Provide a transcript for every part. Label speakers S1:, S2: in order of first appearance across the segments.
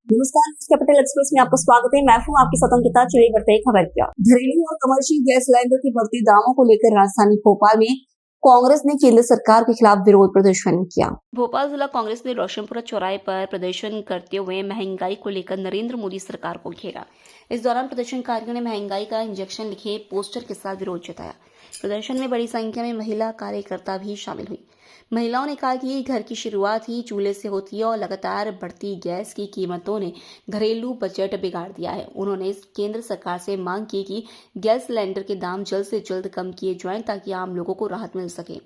S1: नमस्कार, news capital express में आपका स्वागत है। मैं हूं आपके साथ अंकिता। चलिए बढ़ते हैं खबर क्या। घरेलू और कमर्शियल गैस सिलेंडर के बढ़ते दामों को लेकर राजधानी भोपाल में कांग्रेस ने केंद्र सरकार के खिलाफ विरोध प्रदर्शन किया।
S2: भोपाल जिला कांग्रेस ने रोशनपुरा चौराहे पर प्रदर्शन करते हुए महंगाई को लेकर नरेंद्र मोदी सरकार को घेरा। इस दौरान प्रदर्शनकारियों ने महंगाई का इंजेक्शन लिखे पोस्टर के साथ विरोध जताया। प्रदर्शन में बड़ी संख्या में महिला कार्यकर्ता भी शामिल हुई। महिलाओं ने कहा कि घर की शुरुआत ही चूल्हे से होती है और लगातार बढ़ती गैस की कीमतों ने घरेलू बजट बिगाड़ दिया है। उन्होंने केंद्र सरकार से मांग की कि गैस सिलेंडर के दाम जल्द से जल्द कम किए जाएं ताकि आम लोगों को राहत मिल सके।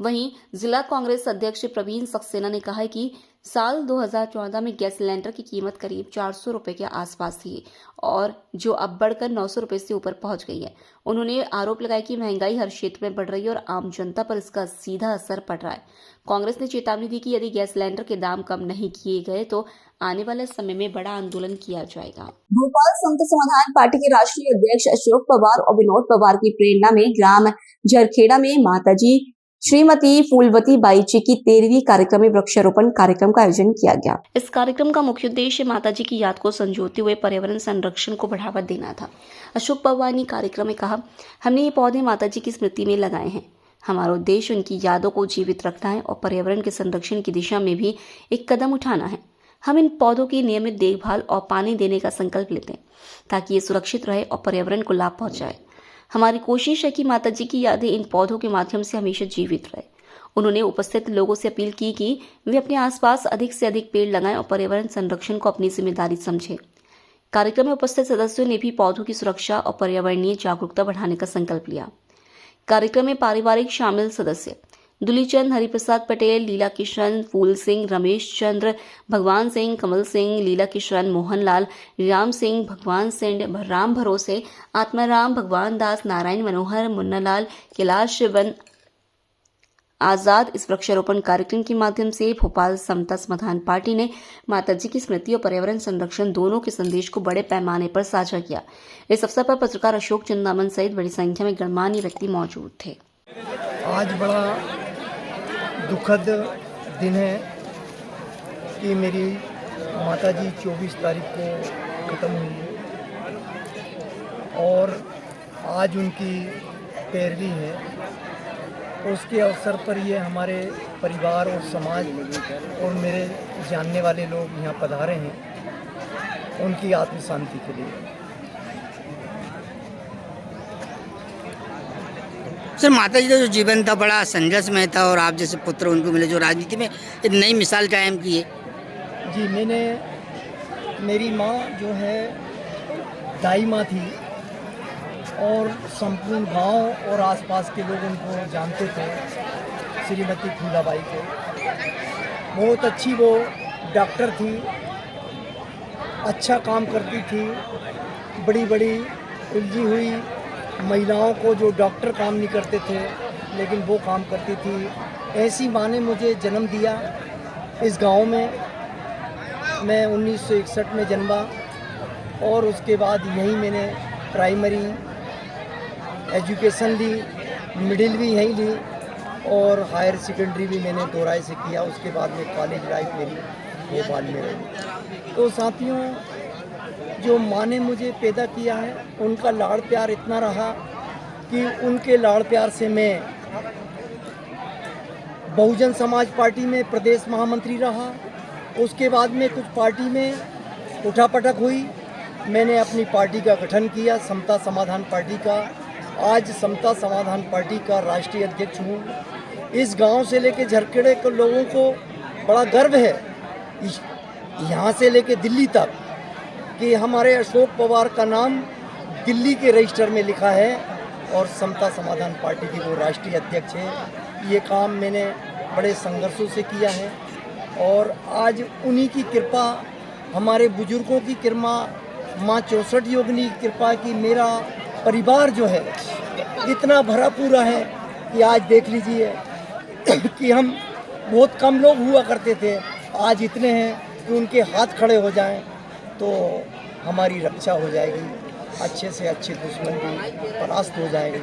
S2: वहीं जिला कांग्रेस अध्यक्ष प्रवीण सक्सेना ने कहा है कि साल 2014 में गैस सिलेंडर की कीमत करीब 400 रुपए के आसपास थी और जो अब बढ़कर 900 रुपए से ऊपर पहुंच गई है। उन्होंने आरोप लगाया कि महंगाई हर क्षेत्र में बढ़ रही है और आम जनता पर इसका सीधा असर पड़ रहा है। कांग्रेस ने चेतावनी दी कि यदि गैस सिलेंडर के दाम कम नहीं किए गए तो आने वाले समय में बड़ा आंदोलन किया जाएगा।
S1: भोपाल समता समाधान पार्टी के राष्ट्रीय अध्यक्ष अशोक पवार और विनोद पवार की प्रेरणा में ग्राम जरखेड़ा में माताजी श्रीमती फूलवती बाई जी की 13वीं कार्यक्रम में वृक्षारोपण कार्यक्रम का आयोजन किया गया।
S2: इस कार्यक्रम का मुख्य उद्देश्य माताजी की याद को संजोते हुए पर्यावरण संरक्षण को बढ़ावा देना था। अशोक पवार ने कार्यक्रम में कहा, हमने ये पौधे माताजी की स्मृति में लगाए हैं। हमारा उद्देश्य उनकी यादों को जीवित रखना है और पर्यावरण के संरक्षण की दिशा में भी एक कदम उठाना है। हम इन पौधों की नियमित देखभाल और पानी देने का संकल्प लेते हैं ताकि ये सुरक्षित रहे और पर्यावरण को लाभ पहुंचाए। हमारी कोशिश है कि माताजी की यादें इन पौधों के माध्यम से हमेशा जीवित रहे। उन्होंने उपस्थित लोगों से अपील की कि वे अपने आसपास अधिक से अधिक पेड़ लगाएं और पर्यावरण संरक्षण को अपनी जिम्मेदारी समझें। कार्यक्रम में उपस्थित सदस्यों ने भी पौधों की सुरक्षा और पर्यावरणीय जागरूकता बढ़ाने का संकल्प लिया। कार्यक्रम में पारिवारिक शामिल सदस्य दुलीचंद, हरिप्रसाद पटेल, लीला किशन, फूल सिंह, रमेश चंद्र, भगवान सिंह, कमल सिंह, लीला किशन, मोहनलाल, राम सिंह, भगवान सिंह, राम भरोसे, आत्माराम, भगवान दास, नारायण मनोहर, मुन्नालाल, कैलाश वन आजाद। इस वृक्षारोपण कार्यक्रम के माध्यम से भोपाल समता समाधान पार्टी ने माताजी की स्मृति और पर्यावरण संरक्षण दोनों के संदेश को बड़े पैमाने पर साझा किया। इस अवसर पर पत्रकार अशोक चिंतामन सहित बड़ी संख्या में गणमान्य व्यक्ति मौजूद थे।
S3: आज बड़ा दुखद दिन है कि मेरी माताजी 24 तारीख को ख़त्म हुई है और आज उनकी 13वीं है। उसके अवसर पर ये हमारे परिवार और समाज और मेरे जानने वाले लोग यहाँ पधारे हैं उनकी आत्म शांति के लिए।
S4: सर, माता जी का जो जीवन था बड़ा संघर्षमय था और आप जैसे पुत्र उनको मिले जो राजनीति में एक नई मिसाल कायम की है।
S3: जी, मेरी माँ जो है दाई माँ थी और संपूर्ण गांव और आसपास के लोग उनको जानते थे, श्रीमती फूलाबाई को। बहुत अच्छी वो डॉक्टर थी, अच्छा काम करती थी। बड़ी बड़ी उलझी हुई महिलाओं को जो डॉक्टर काम नहीं करते थे लेकिन वो काम करती थी। ऐसी माँ ने मुझे जन्म दिया इस गांव में। मैं 1961 में जन्मा और उसके बाद यहीं मैंने प्राइमरी एजुकेशन ली, मिडिल भी यहीं ली और हायर सेकेंडरी भी मैंने दोराई से किया। उसके बाद में कॉलेज लाइफ मेरी भोपाल में रही। तो साथियों, जो माँ ने मुझे पैदा किया है उनका लाड़ प्यार इतना रहा कि उनके लाड़ प्यार से मैं बहुजन समाज पार्टी में प्रदेश महामंत्री रहा। उसके बाद में कुछ पार्टी में उठापटक हुई। मैंने अपनी पार्टी का गठन किया, समता समाधान पार्टी का। आज समता समाधान पार्टी का राष्ट्रीय अध्यक्ष हूँ। इस गांव से लेके झरखेड़े के लोगों को बड़ा गर्व है, यहाँ से लेके दिल्ली तक, कि हमारे अशोक पवार का नाम दिल्ली के रजिस्टर में लिखा है और समता समाधान पार्टी की वो राष्ट्रीय अध्यक्ष है। ये काम मैंने बड़े संघर्षों से किया है और आज उन्हीं की कृपा, हमारे बुजुर्गों की कृपा, माँ 64 योगिनी की कृपा की मेरा परिवार जो है इतना भरा पूरा है कि आज देख लीजिए कि हम बहुत कम लोग हुआ करते थे, आज इतने हैं कि उनके हाथ खड़े हो जाएं तो हमारी रक्षा हो जाएगी, अच्छे से अच्छे दुश्मन भी परास्त हो जाएंगे।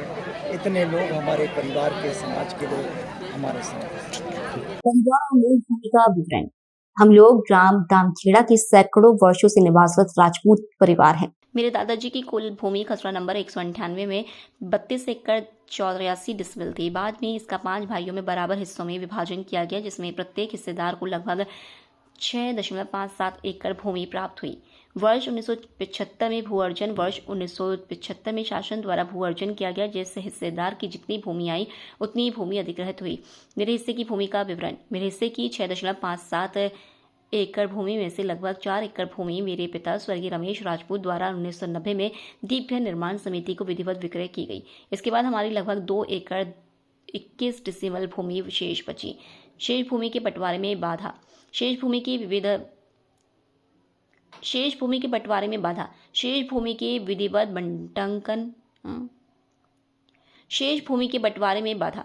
S3: इतने लोग हमारे परिवार के, समाज के लोग हमारे साथ।
S1: परिवार और मूल भूमि का विवरण। हम लोग ग्राम दामखेड़ा के सैकड़ों वर्षों से निवासरत राजपूत परिवार हैं।
S2: मेरे दादाजी की कुल भूमि खसरा नंबर 198 में 32 एकड़ 84 डिसमिल थी। बाद में इसका 5 भाइयों में बराबर हिस्सों में विभाजन किया गया, जिसमें प्रत्येक हिस्सेदार को लगभग 6.57 एकड़ भूमि प्राप्त हुई। वर्ष 1975 में भू अर्जन, वर्ष 1975 में शासन द्वारा भू अर्जन किया गया, जिससे हिस्सेदार की जितनी भूमि आई उतनी ही भूमि अधिग्रहित हुई। मेरे हिस्से की भूमि का विवरण। मेरे हिस्से की 6.57 एकड़ भूमि में से लगभग 4 एकड़ भूमि मेरे पिता स्वर्गीय रमेश राजपूत द्वारा 1990 में दीपघर निर्माण समिति को विधिवत विक्रय की गई। इसके बाद हमारी लगभग 2 एकड़ 21 डिसमिल भूमि शेष बची। शेष भूमि के बंटवारे में बाधा। शेष भूमि के विधिवत बंटन शेष भूमि के बंटवारे में बाधा।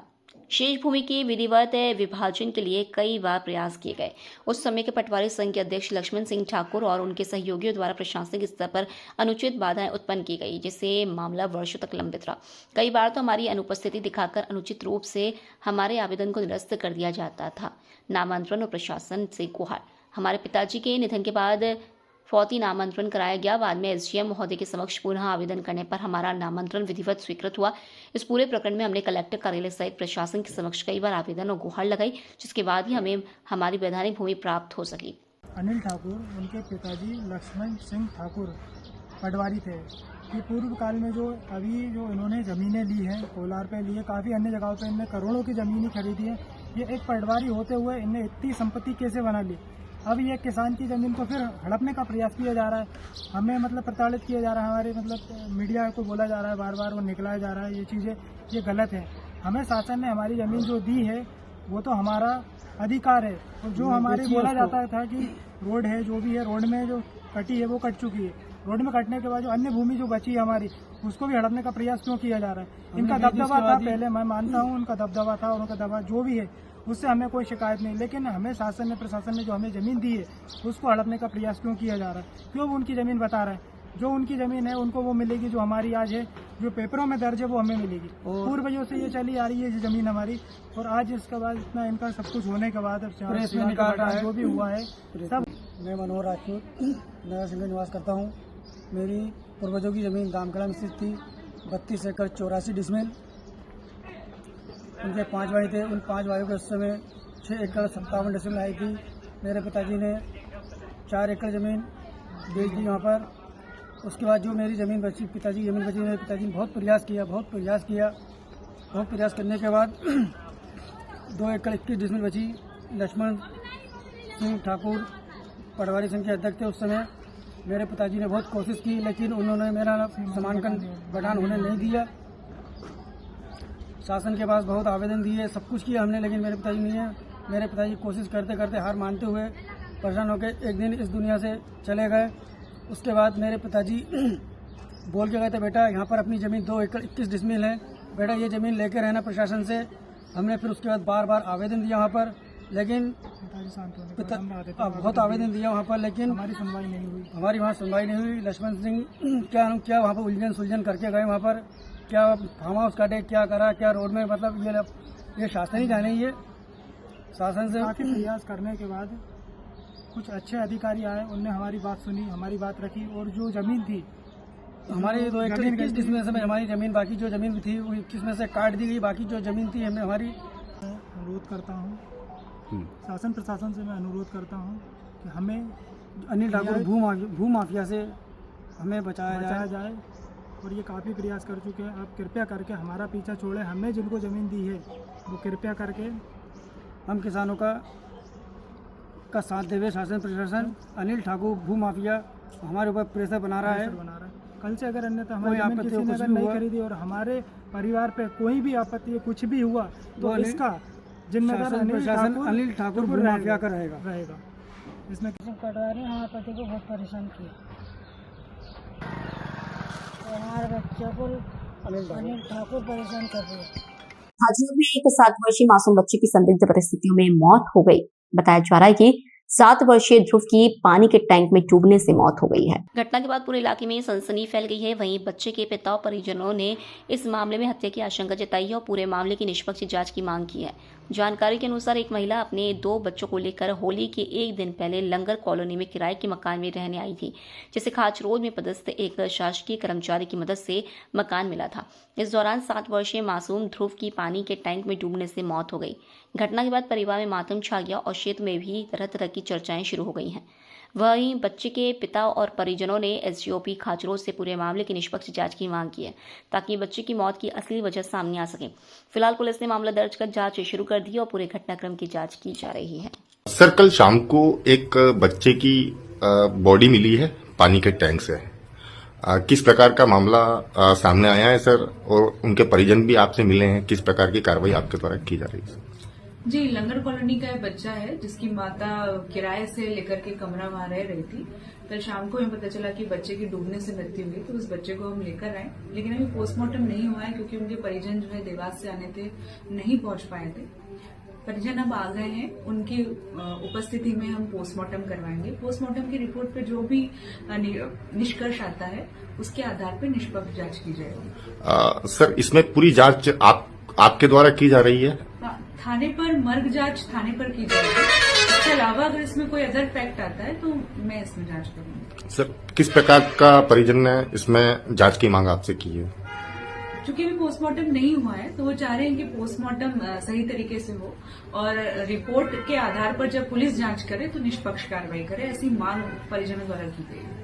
S2: शेष भूमि के विधिवत विभाजन के लिए कई बार प्रयास किए गए। उस समय के पटवारी संघ के अध्यक्ष लक्ष्मण सिंह ठाकुर और उनके सहयोगियों द्वारा प्रशासनिक स्तर पर अनुचित बाधाएं उत्पन्न की गई, जिससे मामला वर्षों तक लंबित रहा। कई बार तो हमारी अनुपस्थिति दिखाकर अनुचित रूप से हमारे आवेदन को निरस्त कर दिया जाता था। नामांतरण और प्रशासन से गुहार। हमारे पिताजी के निधन के बाद फौती नामांतरण कराया गया। बाद में एसडीएम महोदय के समक्ष पुनः आवेदन करने पर हमारा नामांतरण विधिवत स्वीकृत हुआ। इस पूरे प्रकरण में हमने कलेक्टर कार्यालय सहित प्रशासन के समक्ष कई बार आवेदन और गुहार लगाई, जिसके बाद ही हमें हमारी वैधानिक भूमि प्राप्त हो सकी।
S5: अनिल ठाकुर, उनके पिताजी लक्ष्मण सिंह ठाकुर पटवारी थे। कि पूर्व काल में जो इन्होंने ज़मीनें ली हैं, कोलार पे ली है, काफ़ी अन्य जगहों पे इनने करोड़ों की ज़मीनें खरीदी है। ये एक पटवारी होते हुए इनने इतनी संपत्ति कैसे बना ली? अब ये किसान की ज़मीन को फिर हड़पने का प्रयास किया जा रहा है। हमें प्रताड़ित किया जा रहा है। हमारे मीडिया को बोला जा रहा है, बार बार वो निकलाया जा रहा है। ये चीज़ें ये गलत है। हमें शासन ने हमारी ज़मीन जो दी है वो तो हमारा अधिकार है। और जो हमारे बोला जाता था कि रोड है, जो भी है, रोड में जो कटी है वो कट चुकी है। रोड में कटने के बाद जो अन्य भूमि जो बची है हमारी, उसको भी हड़पने का प्रयास क्यों किया जा रहा है? इनका दबदबा था पहले, मैं मानता हूँ उनका दबदबा था और उनका दबा जो भी है उससे हमें कोई शिकायत नहीं, लेकिन हमें प्रशासन ने जो हमें ज़मीन दी है उसको हड़पने का प्रयास क्यों किया जा रहा है? क्यों वो उनकी ज़मीन बता रहा है? जो उनकी ज़मीन है उनको वो मिलेगी, जो हमारी आज है, जो पेपरों में दर्ज है वो हमें मिलेगी। पूर्वजों से ये चली आ रही है ज़मीन हमारी, और आज इसके बाद इतना इनका सब कुछ होने के बाद जो भी हुआ है सब।
S3: मैं मनोहर राजपूत नगर सिंह निवास करता हूँ। मेरी पूर्वजों की ज़मीन दामखेड़ा में स्थित थी, 32 एकड़ 84 डिसमिल। उनके 5 भाई थे। उन 5 भाइयों के उस समय 6 एकड़ 57 डिसमिल आई थी। मेरे पिताजी ने 4 एकड़ ज़मीन बेच दी वहाँ पर। उसके बाद जो मेरी ज़मीन बची, पिताजी की ज़मीन बची, मेरे पिताजी ने बहुत प्रयास करने के बाद 2 एकड़ 21 डिसमिल बची। लक्ष्मण सिंह ठाकुर पटवारी संघ के अध्यक्ष थे उस समय। मेरे पिताजी ने बहुत कोशिश की, लेकिन उन्होंने मेरा नामांकन बढ़ान होने नहीं दिया। शासन के पास बहुत आवेदन दिए, सब कुछ किया हमने, लेकिन मेरे पिताजी नहीं है। मेरे पिताजी कोशिश करते करते हार मानते हुए परेशान होकर एक दिन इस दुनिया से चले गए। उसके बाद मेरे पिताजी बोल के गए थे, बेटा यहाँ पर अपनी ज़मीन 2 एकड़ 21 डिसमिल है, बेटा ये ज़मीन लेके रहना प्रशासन से। हमने फिर उसके बाद बार बार आवेदन दिया वहाँ पर, लेकिन बहुत आवेदन दिया वहाँ पर, लेकिन हमारी वहाँ सुनवाई नहीं हुई। लक्ष्मण सिंह क्या वहाँ पर उलझन सुलझन करके गए, वहाँ पर क्या फार्म हाउस काटे, क्या करा, क्या रोड में, ये शासन ही जाने। ये शासन से
S5: काफ़ी प्रयास करने के बाद कुछ अच्छे अधिकारी आए, उनने हमारी बात सुनी, हमारी बात रखी, और जो ज़मीन थी
S3: हमारी 2 एकड़ 21 डिसमिल में हमारी ज़मीन, बाकी जो ज़मीन थी वो 21 में से काट दी गई। बाकी जो ज़मीन थी हमें हमारी।
S5: अनुरोध करता हूँ शासन प्रशासन से, मैं अनुरोध करता हूँ कि हमें
S3: अनिल ठाकुर भू माफिया से हमें बचाया जाए।
S5: और ये काफ़ी प्रयास कर चुके हैं। आप कृपया करके हमारा पीछा छोड़ें। हमें जिनको ज़मीन दी है वो कृपया करके
S3: हम किसानों का साथ देवे। शासन प्रशासन अनिल ठाकुर भू माफिया हमारे ऊपर प्रेशर बना रहा है।
S5: कल से अगर अन्यथा हमारी ज़मीन किसी ने अगर नहीं खरीदी और हमारे परिवार पे कोई भी आपत्ति, कुछ भी हुआ, तो इसका जिम्मेदार
S3: अनिल ठाकुर भू माफिया का रहेगा।
S5: इसमें
S6: पटवारी हमारे पति को बहुत परेशान किया, और हमारे बच्चों को अनिल ठाकुर परेशान कर रहे हैं।
S1: हाजीपुर में एक 7 वर्षीय मासूम बच्चे की संदिग्ध परिस्थितियों में मौत हो गई। बताया जा रहा है कि 7 वर्षीय ध्रुव की पानी के टैंक में डूबने से मौत हो गई है।
S2: घटना के बाद पूरे इलाके में सनसनी फैल गई है। वहीं बच्चे के पिता और परिजनों ने इस मामले में हत्या की आशंका जताई है और पूरे मामले की निष्पक्ष जांच की मांग की है। जानकारी के अनुसार एक महिला अपने 2 बच्चों को लेकर होली के एक दिन पहले लंगर कॉलोनी में किराए के मकान में रहने आई थी, जिसे खाच रोड में पदस्थ एक शासकीय कर्मचारी की मदद से मकान मिला था। इस दौरान 7 वर्षीय मासूम ध्रुव की पानी के टैंक में डूबने से मौत हो गई। घटना के बाद परिवार में मातम छा गया और क्षेत्र में भी तरह तरह की चर्चाएं शुरू हो गई हैं। वहीं बच्चे के पिता और परिजनों ने एसडीओपी खाचरोड से पूरे मामले की निष्पक्ष जांच की मांग की है, ताकि बच्चे की मौत की असली वजह सामने आ सके। फिलहाल पुलिस ने मामला दर्ज कर जांच शुरू कर दी और पूरे घटनाक्रम की जांच की जा रही है।
S7: सर, कल शाम को एक बच्चे की बॉडी मिली है पानी के टैंक से। किस प्रकार का मामला सामने आया है सर, और उनके परिजन भी आपसे मिले हैं? किस प्रकार की कार्रवाई आपके द्वारा की जा रही है?
S8: जी, लंगर कॉलोनी का बच्चा है जिसकी माता किराए से लेकर के कमरा वहां रह रही थी। कल शाम को हमें पता चला कि बच्चे की डूबने से मृत्यु हुई, तो उस बच्चे को हम लेकर आए, लेकिन अभी पोस्टमार्टम नहीं हुआ है क्योंकि उनके परिजन जो है देवास से आने थे, नहीं पहुंच पाए थे। परिजन अब आ गए हैं, उनकी उपस्थिति में हम पोस्टमार्टम करवाएंगे। पोस्टमार्टम की रिपोर्ट पे जो भी निष्कर्ष आता है उसके आधार पर निष्पक्ष जांच की जाएगी।
S7: सर, इसमें पूरी जांच आपके द्वारा की जा रही है?
S8: थाने पर मर्ग जांच थाने पर की जाएगी। इसके अलावा अगर इसमें कोई अदर फैक्ट आता है तो मैं इसमें जांच करूंगी।
S7: सर, किस प्रकार का परिजन ने इसमें जांच की मांग आपसे की है?
S8: चूंकि अभी पोस्टमार्टम नहीं हुआ है तो वो चाह रहे हैं कि पोस्टमार्टम सही तरीके से हो और रिपोर्ट के आधार पर जब पुलिस जांच करे तो निष्पक्ष कार्रवाई करे, ऐसी मांग परिजनों द्वारा की गई है।